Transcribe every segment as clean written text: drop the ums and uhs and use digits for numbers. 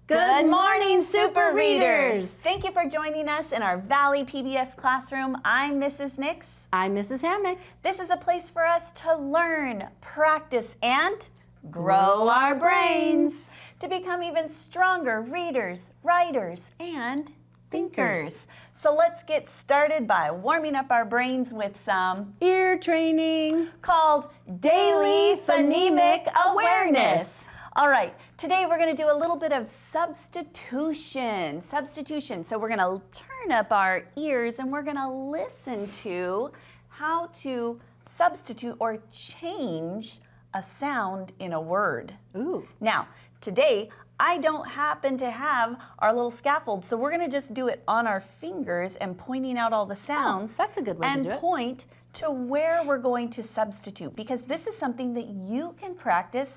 Good morning, Super Readers! Thank you for joining us in our Valley PBS classroom. I'm Mrs. Nix. I'm Mrs. Hammock. This is a place for us to learn, practice, and grow our brains to become even stronger readers, writers, and thinkers. So let's get started by warming up our brains with some ear training called Daily Phonemic Awareness. All right, today we're going to do a little bit of substitution. So we're going to turn up our ears and we're going to listen to how to substitute or change a sound in a word. Ooh. Now, today I don't happen to have our little scaffold, so we're going to just do it on our fingers and pointing out all the sounds. Oh, that's a good way to do it. And point to where we're going to substitute, because this is something that you can practice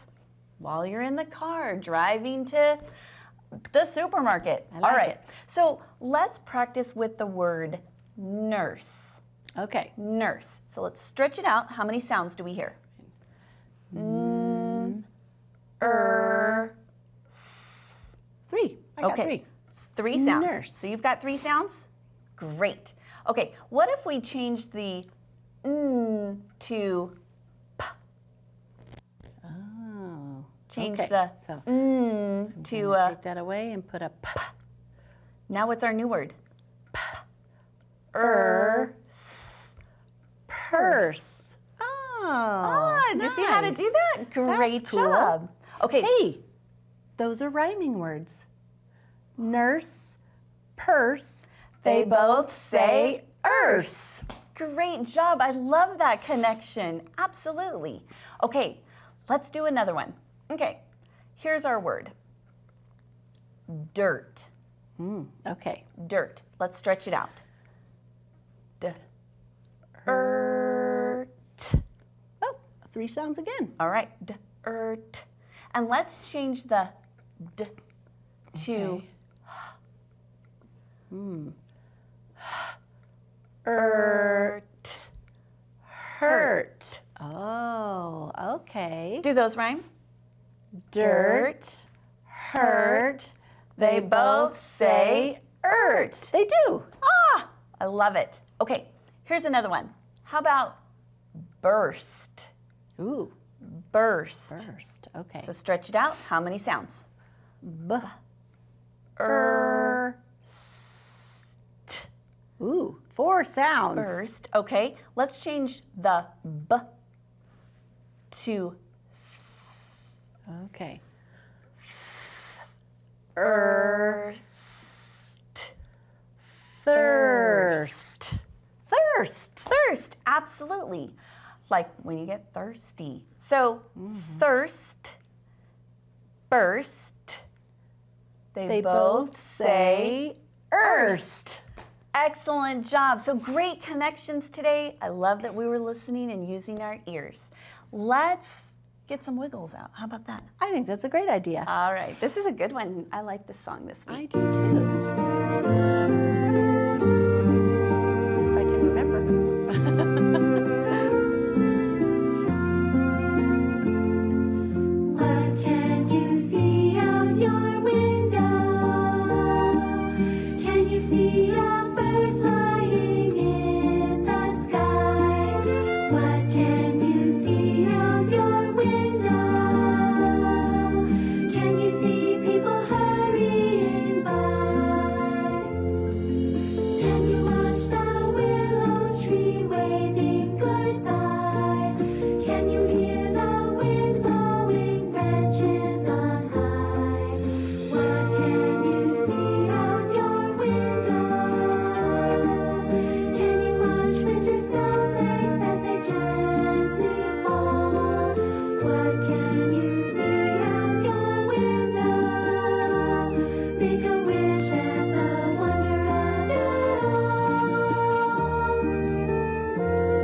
while you're in the car driving to the supermarket. I like all right, it. So let's practice with the word nurse. Okay. Nurse. So let's stretch it out. How many sounds do we hear? Three. I got three. Three sounds. Nurse. So you've got three sounds? Great. Okay, what if we change the to p? Oh. Change okay. the so, to take that away and put a p. Now what's our new word? Purse. Oh. Did you see how to do that? Great That's cool. job. Okay. Hey, those are rhyming words. Nurse, purse. They both say "erse." Great job. I love that connection. Absolutely. Okay, let's do another one. Okay, here's our word. Dirt. Okay. Dirt. Let's stretch it out. Dirt. Oh, three sounds again. All right. Dirt. And let's change the d to hurt. Hurt. Oh, okay. Do those rhyme? Dirt, hurt, they both say ert. They do. I love it. Okay, here's another one. How about burst? Ooh, Burst. first. Okay. So stretch it out. How many sounds? B. Burst. Ooh, four sounds. Burst. Okay, let's change the b to Okay. Thirst. Thirst. Thirst. Thirst, absolutely. Like when you get thirsty. So thirst, burst, they both say erst. Excellent job. So great connections today. I love that we were listening and using our ears. Let's get some wiggles out. How about that? I think that's a great idea. All right, this is a good one. I like this song this week. I do too. If I can remember. What can you see out your window? Can you see a bird flying in the sky? What can you see out your window? Can you see people hurrying by? Can you watch the willow tree waving goodbye? Can you hear the wind blowing branches on high? What can you see out your window? Can you watch winter snowflakes as they gently fall? What can you see out your window? Make a wish at the wonder of it all.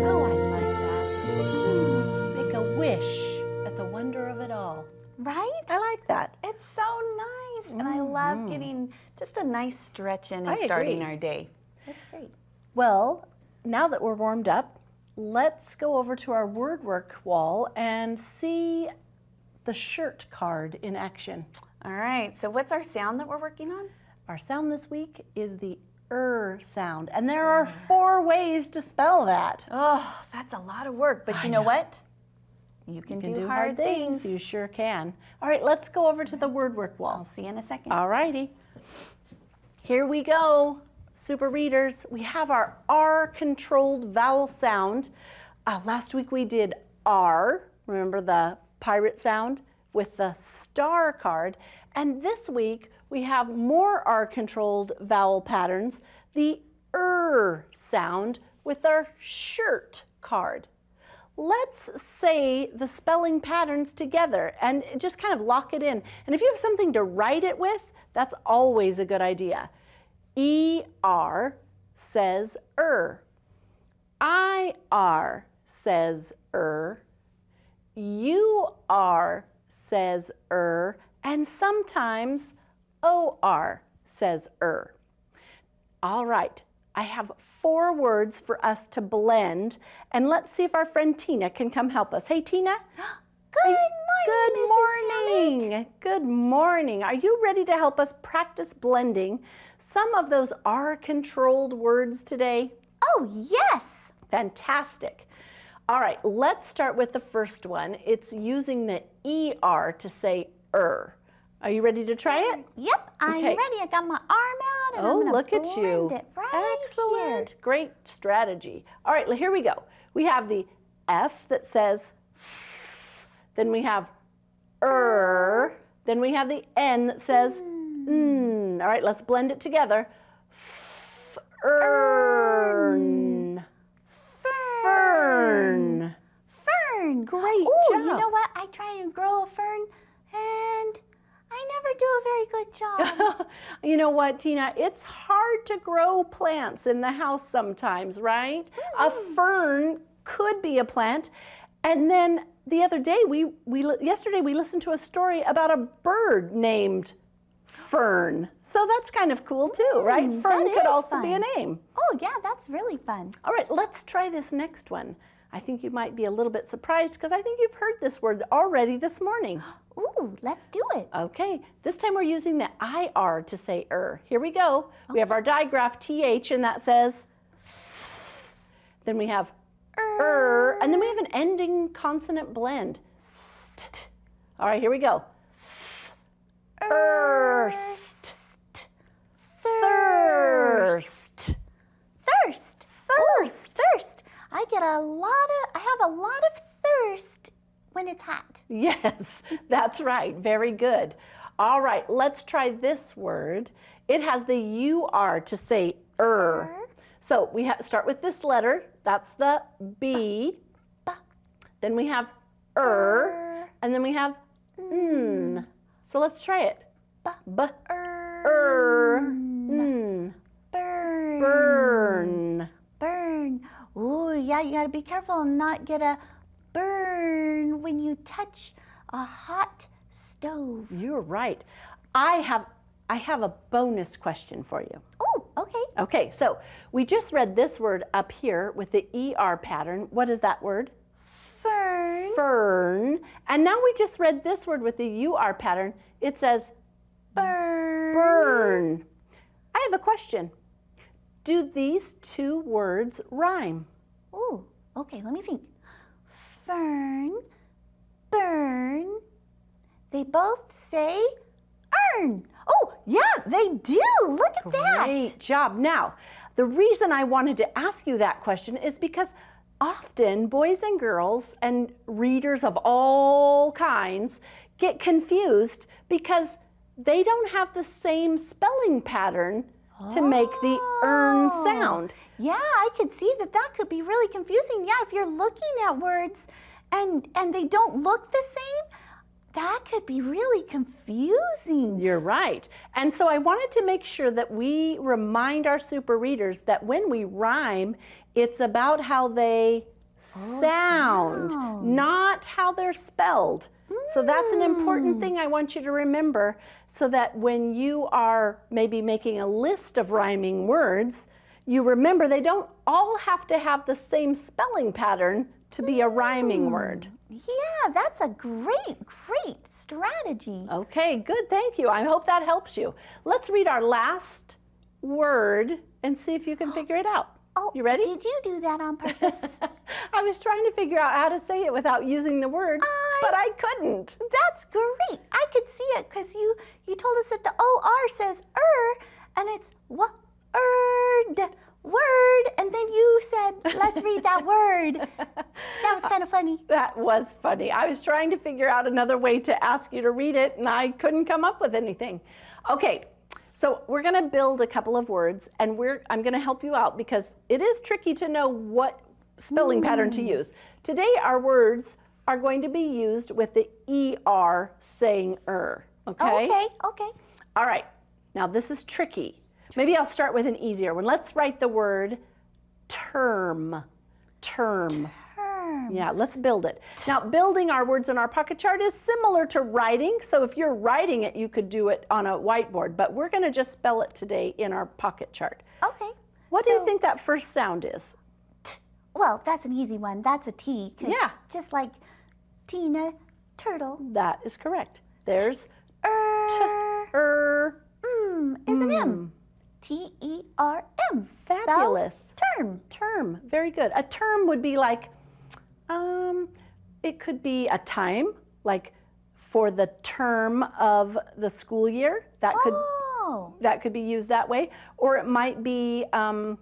Oh, I like that. Make a wish at the wonder of it all. Right? I like that. It's so nice. And I love getting just a nice stretch in and I starting agree. our day. That's great. Well, now that we're warmed up, let's go over to our word work wall and see the shirt card in action. All right, so what's our sound that we're working on? Our sound this week is the sound, and there are 4 ways to spell that. Oh, that's a lot of work, but you know what? You can do hard things. You sure can. All right, let's go over to the word work wall. I'll see you in a second. All righty. Here we go, super readers. We have our R-controlled vowel sound. Last week we did R, remember the pirate sound, with the star card. And this week we have more R-controlled vowel patterns, the sound with our shirt card. Let's say the spelling patterns together and just kind of lock it in. And if you have something to write it with, that's always a good idea. ER says IR says UR says and sometimes OR says All right, I have 4 words for us to blend, and let's see if our friend Tina can come help us. Hey, Tina. Good morning. Good morning. Are you ready to help us practice blending some of those R-controlled words today? Oh, yes. Fantastic. All right, let's start with the first one. It's using the ER to say Are you ready to try it? Yep, I'm Okay. ready. I got my arm out and I'm gonna look at you. blend it right Excellent. here. Great strategy. All right, here we go. We have the F that says then we have then we have the N that says All right, let's blend it together. Fern. Fern. Fern. Great Oh, job. you know what? I try and grow a fern and I never do a very good job. You know what, Tina? It's hard to grow plants in the house sometimes, right? A fern could be a plant. And then the other day, yesterday we listened to a story about a bird named Fern. So that's kind of cool too, right? Fern that could is also be a fun. name. Oh, yeah, that's really fun. All right, let's try this next one. I think you might be a little bit surprised because I think you've heard this word already this morning. Ooh, let's do it. Okay, this time we're using the IR to say Here we go. We have our digraph TH and that says, then we have and then we have an ending consonant blend. St. All right, here we go. Thirst. Thirst. Thirst. Ooh, thirst. I have a lot of thirst when it's hot. Yes, that's right. Very good. All right, let's try this word. It has the UR to say So we start with this letter. That's the B. Then we have and then we have N. So let's try it. Burn. Burn. Burn. Ooh, yeah, you gotta be careful and not get a burn when you touch a hot stove. You're right. I have a bonus question for you. Oh, okay. Okay, so we just read this word up here with the ER pattern. What is that word? Fern. Fern. And now we just read this word with the UR pattern. It says Burn. burn. I have a question. Do these 2 words rhyme? Ooh, okay, let me think. Fern, burn. They both say earn. Oh, yeah, they do. Look at that. Great job. Now, the reason I wanted to ask you that question is because often boys and girls and readers of all kinds get confused because they don't have the same spelling pattern to make the earn sound. Yeah, I could see that could be really confusing. Yeah, if you're looking at words and they don't look the same, that could be really confusing. You're right. And so I wanted to make sure that we remind our super readers that when we rhyme, it's about how they sound, not how they're spelled. So that's an important thing I want you to remember so that when you are maybe making a list of rhyming words, you remember they don't all have to have the same spelling pattern to be a rhyming word. Yeah, that's a great strategy. Okay, good, thank you. I hope that helps you. Let's read our last word and see if you can figure it out. Oh, you ready? Did you do that on purpose? I was trying to figure out how to say it without using the word, but I couldn't. That's great. I could see it because you told us that the OR says and it's word, and then you said, let's read that word. That was kind of funny. That was funny. I was trying to figure out another way to ask you to read it, and I couldn't come up with anything. Okay, so we're going to build a couple of words, and I'm going to help you out because it is tricky to know what spelling pattern to use. Today, our words are going to be used with the ER saying okay? Okay. All right, now this is tricky. Maybe I'll start with an easier one. Let's write the word term. Term. Yeah, let's build it. Now, building our words in our pocket chart is similar to writing. So if you're writing it, you could do it on a whiteboard. But we're going to just spell it today in our pocket chart. Okay. What do you think that first sound is? Well, that's an easy one. That's a T. Yeah. Just like Tina Turtle. That is correct. There's Is an M. T-E-R-M. Fabulous. Spells term. Term. Very good. A term would be like, it could be a time, like for the term of the school year. That could be used that way. Or it might be an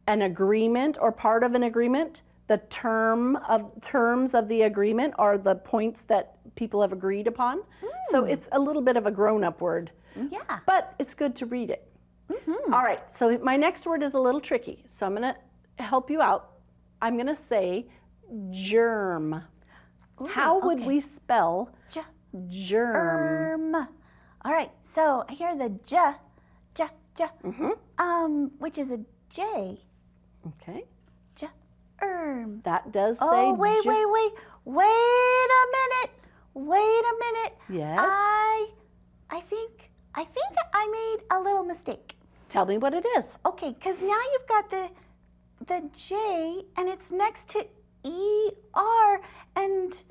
agreement or part of an agreement. The terms of the agreement are the points that people have agreed upon. So it's a little bit of a grown-up word. Yeah. But it's good to read it. All right, so my next word is a little tricky. So I'm going to help you out. I'm going to say germ. How would we spell germ? All right, so I hear the which is a J. Okay. Germ. That does say wait a minute. Yes. I think I made a little mistake. Tell me what it is. Okay, because now you've got the J and it's next to ER and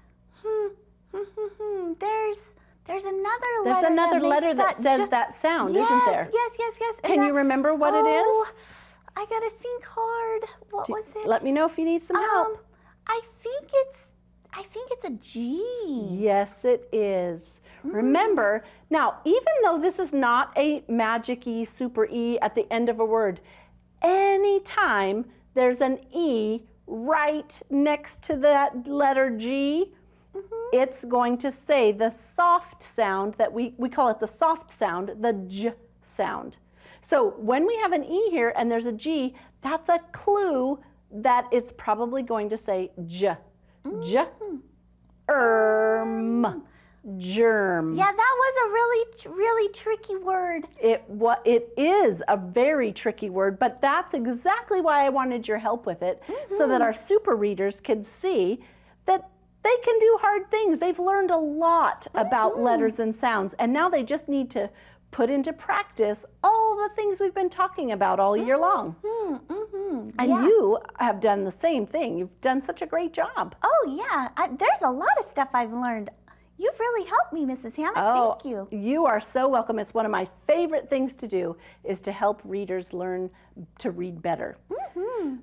there's another letter that says that sound, yes, isn't there? Yes. Can you remember what it is? I gotta think hard. What was it? Let me know if you need some help. I think it's a G. Yes, it is. Remember, now, even though this is not a magic-y, super E at the end of a word, anytime there's an E right next to that letter G, it's going to say the soft sound that we call it the soft sound, the J sound. So when we have an E here and there's a G, that's a clue that it's probably going to say J. Germ. Yeah, that was a really tricky word. It is a very tricky word, but that's exactly why I wanted your help with it, so that our super readers can see that they can do hard things. They've learned a lot about letters and sounds, and now they just need to put into practice all the things we've been talking about all year long. And you have done the same thing. You've done such a great job. Oh, yeah. There's a lot of stuff I've learned. You've really helped me, Mrs. Hammock. Thank you. You are so welcome. It's one of my favorite things to do is to help readers learn to read better.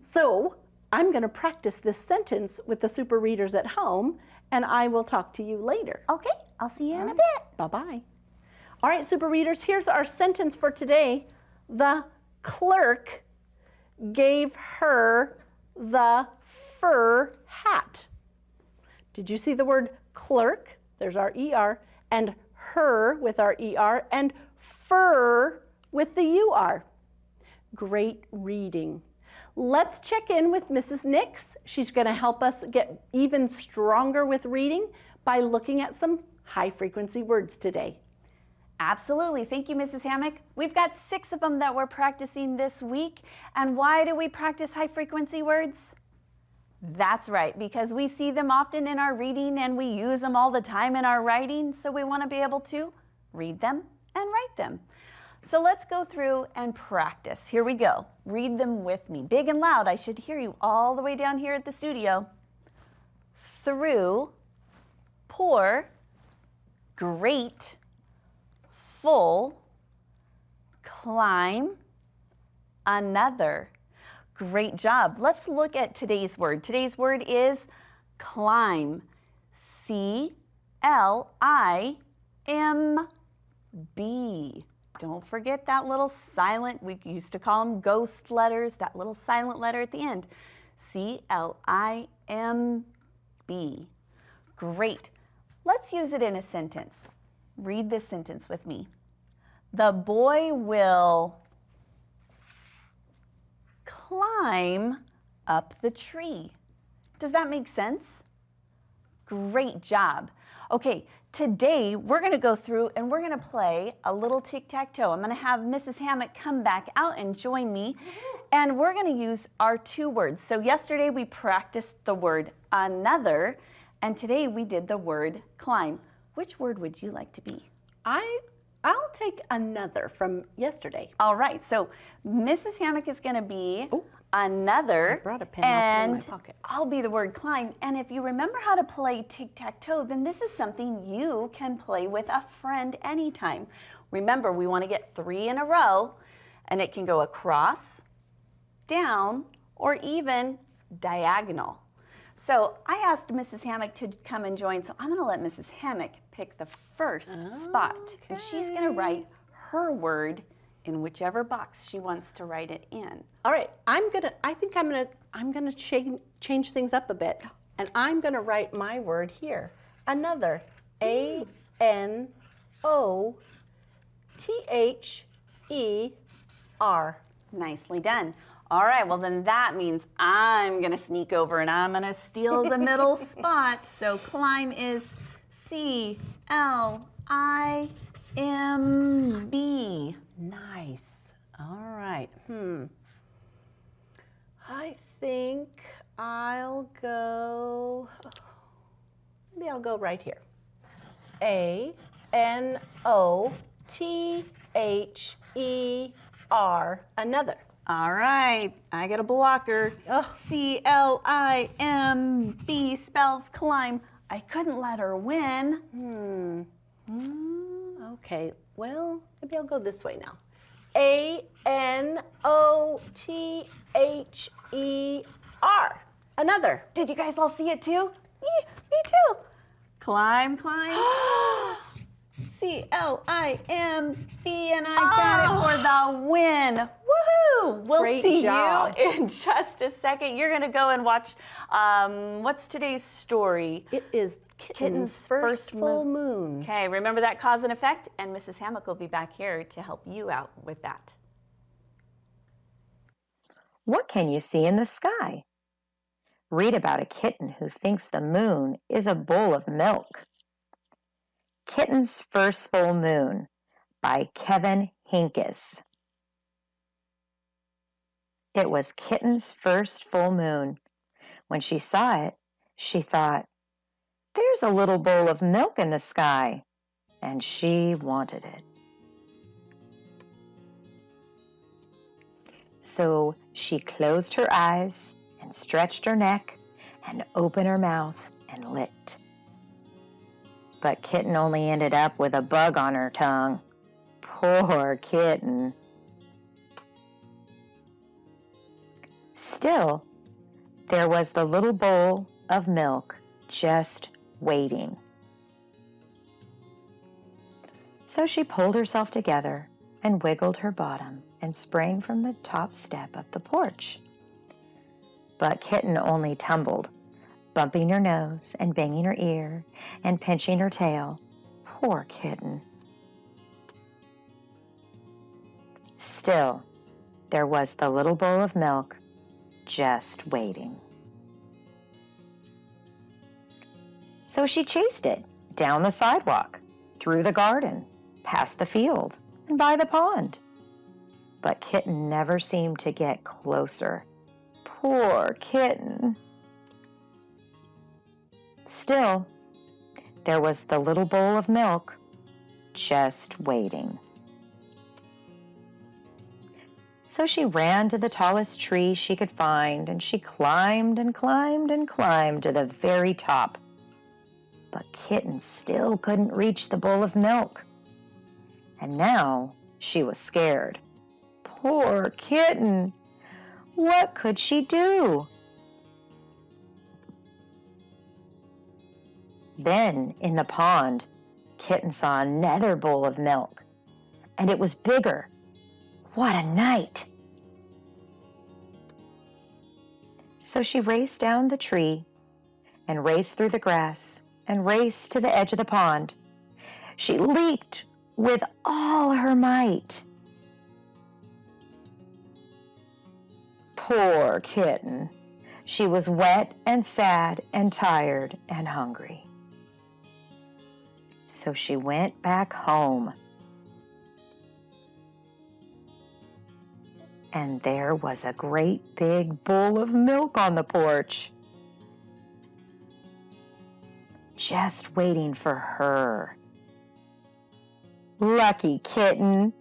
So I'm going to practice this sentence with the super readers at home, and I will talk to you later. Okay, I'll see you in a bit. Bye-bye. All right, super readers, here's our sentence for today. The clerk gave her the fur hat. Did you see the word clerk? There's our ER, and her with our ER, and fur with the UR. Great reading. Let's check in with Mrs. Nix. She's going to help us get even stronger with reading by looking at some high-frequency words today. Absolutely. Thank you, Mrs. Hammock. We've got 6 of them that we're practicing this week. And why do we practice high-frequency words? That's right, because we see them often in our reading and we use them all the time in our writing, so we want to be able to read them and write them. So let's go through and practice. Here we go. Read them with me. Big and loud. I should hear you all the way down here at the studio. through, pour, great, full, climb, another. Great job. Let's look at today's word. Today's word is climb. C-L-I-M-B. Don't forget that little silent, we used to call them ghost letters, that little silent letter at the end. C-L-I-M-B. Great. Let's use it in a sentence. Read this sentence with me. The boy will climb up the tree. Does that make sense? Great job. Okay, today we're going to go through and we're going to play a little tic-tac-toe. I'm going to have Mrs. Hammock come back out and join me, and we're going to use our two words. So yesterday we practiced the word another, and today we did the word climb. Which word would you like to be? I'll take another from yesterday. All right, so Mrs. Hammock is going to be another, I brought a pen, I'll put it in my pocket. I'll be the word climb. And if you remember how to play tic-tac-toe, then this is something you can play with a friend anytime. Remember, we want to get 3 in a row, and it can go across, down, or even diagonal. So I asked Mrs. Hammock to come and join, so I'm going to let Mrs. Hammock pick the first spot, and she's going to write her word in whichever box she wants to write it in. All right, I think I'm gonna change things up a bit, and I'm gonna write my word here. Another. A-N-O-T-H-E-R. Nicely done. All right, well then that means I'm gonna sneak over and I'm gonna steal the middle spot. So climb is C-L-I-M-B. Nice. All right. I think I'll go, maybe I'll go right here. A-N-O-T-H-E-R. Another. All right, I get a blocker. C-L-I-M-B spells climb. I couldn't let her win. Okay, well, maybe I'll go this way now. A-N-O-T-H-E-R. Another. Did you guys all see it too? Me too. Climb, climb. C-L-I-M-B, and I got it for the win. Woohoo! We'll Great see job. you in just a second. You're going to go and watch, what's today's story? It is Kitten's first full moon. Okay, remember that cause and effect? And Mrs. Hammock will be back here to help you out with that. What can you see in the sky? Read about a kitten who thinks the moon is a bowl of milk. Kitten's First Full Moon by Kevin Hinkes. It was Kitten's first full moon. When she saw it, she thought, "There's a little bowl of milk in the sky," and she wanted it. So she closed her eyes and stretched her neck and opened her mouth and licked. But Kitten only ended up with a bug on her tongue. Poor Kitten. Still, there was the little bowl of milk just waiting. So she pulled herself together and wiggled her bottom and sprang from the top step of the porch. But Kitten only tumbled, bumping her nose and banging her ear and pinching her tail. Poor Kitten. Still, there was the little bowl of milk just waiting. So she chased it down the sidewalk, through the garden, past the field, and by the pond. But Kitten never seemed to get closer. Poor Kitten. Still, there was the little bowl of milk just waiting. So she ran to the tallest tree she could find, and she climbed and climbed and climbed to the very top. But Kitten still couldn't reach the bowl of milk. And now she was scared. Poor Kitten! What could she do? Then, in the pond, Kitten saw another bowl of milk, and it was bigger. What a night! So she raced down the tree and raced through the grass and raced to the edge of the pond. She leaped with all her might. Poor Kitten! She was wet and sad and tired and hungry. So she went back home. And there was a great big bowl of milk on the porch, just waiting for her. Lucky Kitten.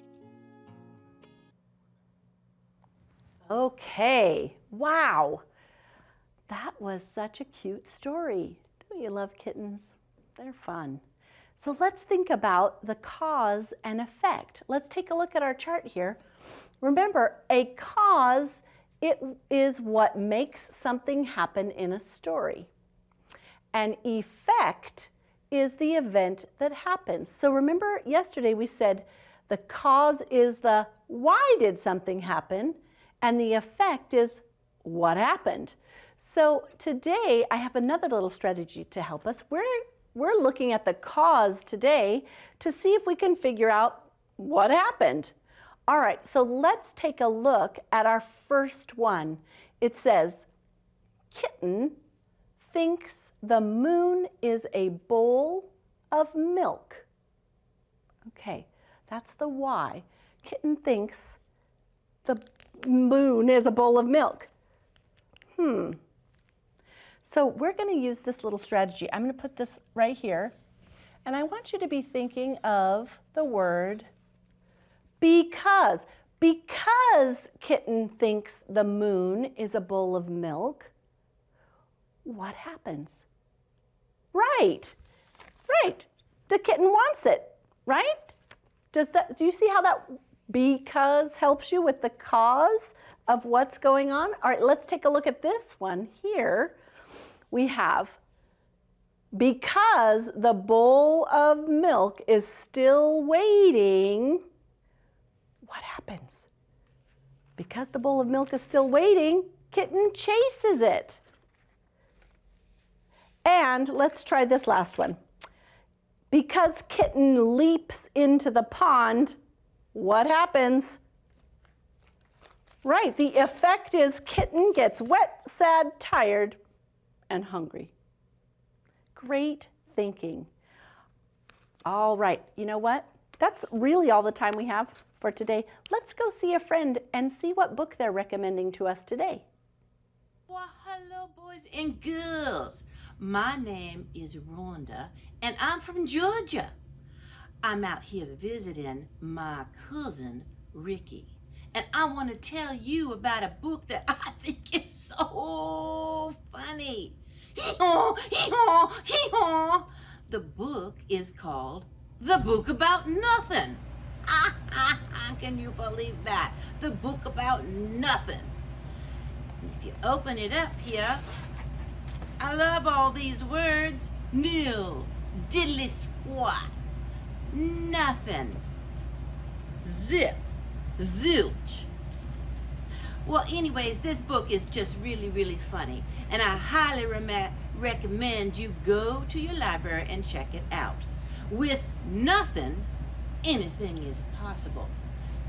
Okay, wow. That was such a cute story. Don't you love kittens? They're fun. So let's think about the cause and effect. Let's take a look at our chart here. Remember, a cause, it is what makes something happen in a story. An effect is the event that happens. So remember yesterday we said the cause is the why did something happen, and the effect is what happened. So today I have another little strategy to help us. We're looking at the cause today to see if we can figure out what happened. All right, so let's take a look at our first one. It says, Kitten thinks the moon is a bowl of milk. Okay, that's the why. Kitten thinks the moon is a bowl of milk. So we're going to use this little strategy. I'm going to put this right here, and I want you to be thinking of the word because. Because Kitten thinks the moon is a bowl of milk, what happens? Right. The kitten wants it, right? Do you see how that because helps you with the cause of what's going on? All right, let's take a look at this one here. We have, because the bowl of milk is still waiting, what happens? Because the bowl of milk is still waiting, Kitten chases it. And let's try this last one. Because Kitten leaps into the pond, what happens? Right, the effect is Kitten gets wet, sad, tired, and hungry. Great thinking. All right, you know what? That's really all the time we have for today. Let's go see a friend and see what book they're recommending to us today. Well, hello, boys and girls. My name is Rhonda, and I'm from Georgia. I'm out here visiting my cousin, Ricky, and I want to tell you about a book that I think is so funny. Hee-haw, hee-haw, hee-haw. The book is called The Book About Nothing. Can you believe that? The Book About Nothing. If you open it up here, I love all these words. Nil, diddly squat, nothing, zip, zilch. Well, anyways, this book is just really, really funny, and I highly recommend you go to your library and check it out. With nothing, anything is possible.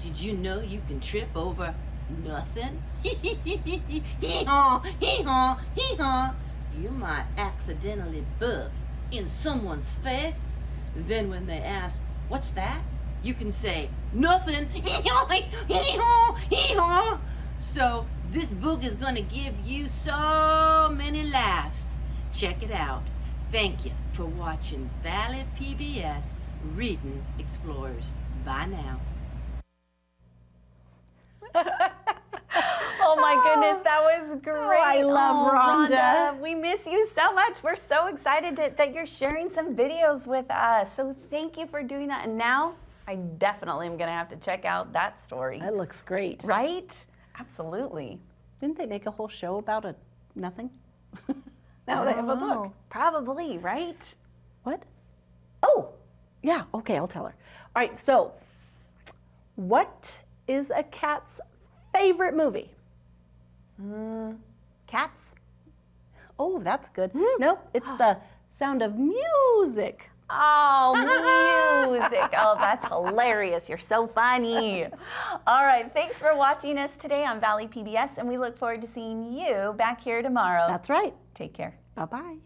Did you know you can trip over nothing? Hee-haw, hee-haw, hee-haw. You might accidentally bump in someone's face. Then when they ask, what's that? You can say, nothing. Hee-haw, hee-haw, hee-haw. So this book is going to give you so many laughs. Check it out. Thank you for watching Valley PBS Reading Explorers. Bye now. goodness, that was great. I love Rhonda. We miss you so much. We're so excited that you're sharing some videos with us. So thank you for doing that. And now I definitely am going to have to check out that story. That looks great. Right? Absolutely. Didn't they make a whole show about nothing? Now they have a book. Probably, right? What? Oh, yeah, okay, I'll tell her. All right, so what is a cat's favorite movie? Cats? Oh, that's good. Nope, it's The Sound of Music. Oh, music. Oh, that's hilarious. You're so funny. All right, thanks for watching us today on Valley PBS, and we look forward to seeing you back here tomorrow. That's right. Take care. Bye-bye.